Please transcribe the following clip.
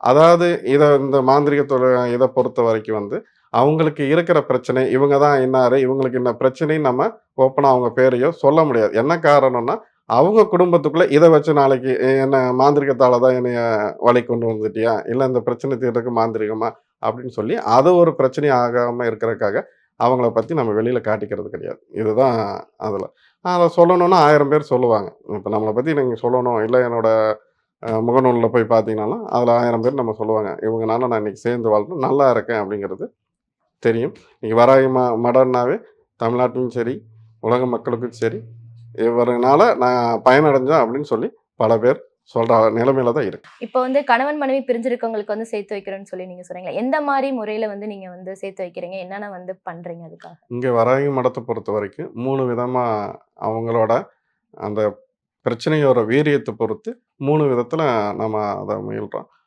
அதாவது இந்த மாந்திரீகத்தோட இத பொறுத்த வரைக்கும் அவங்களுக்கு இருக்கிற பிரச்சனை, இவங்க தான் இன்னாரு, இவங்களுக்கு இன்ன பிரச்சனைன்னு நம்ம ஓப்பனா அவங்க பேரையோ சொல்ல முடியாது. என்ன காரணம்னா, அவங்க குடும்பத்துக்குள்ள இத வச்சு நாளைக்கு என்ன மாந்திரீகத்தால தான் என்னைய வழிக்கு கொண்டு வந்துட்டியா? இல்ல இந்த பிரச்சனை தீர்றதுக்கு மாந்திரீகமா? அப்படின்னு சொல்லி, அது ஒரு பிரச்சனை ஆகாம இருக்கிறதுக்காக, அவங்கள பத்தி நம்ம வெளியில காட்டிக்கிறது கிடையாது. இதுதான் அதுல. அத சொல்லணும்னா 1000 பேர் சொல்லுவாங்க. இப்ப நம்மள பத்தி நீங்க சொல்லணும், இல்ல என்னோட முகநூல்ல போய் பார்த்தீங்கனாலும், அதில 1000 பேர் நம்ம சொல்லுவாங்க. இவங்கனால நான் இன்னைக்கு சேர்ந்து வாழ்றேன். நல்லா இருக்கேன் அப்படிங்கிறது தெரியும். இன்னைக்கு வராகி மடம்னாவே தமிழ்நாட்டிலும் சரி, உலக மக்களுக்கும் சரி, இவருனால நான் பயனடைஞ்சேன் அப்படின்னு சொல்லி பல பேர் சொல்ற நிலைமையில தான் இருக்கு. இப்போ வந்து கணவன், மனைவி பிரிஞ்சிருக்கவங்களுக்கு வந்து சேர்த்து வைக்கிறேன்னு சொல்லி நீங்க சொன்னீங்களா? எந்த மாரி முறையில வந்து நீங்க வந்து சேர்த்து வைக்கிறீங்க? என்னென்ன வந்து பண்றீங்க அதுக்காக? இங்க வராகி மடத்த பொறுத்தவரைக்கும் 3 விதமா அவங்களோட அந்த பிரச்சனையோட வீரியத்த பொறுத்து 3 விதத்தில நம்ம அத முயல்றோம்.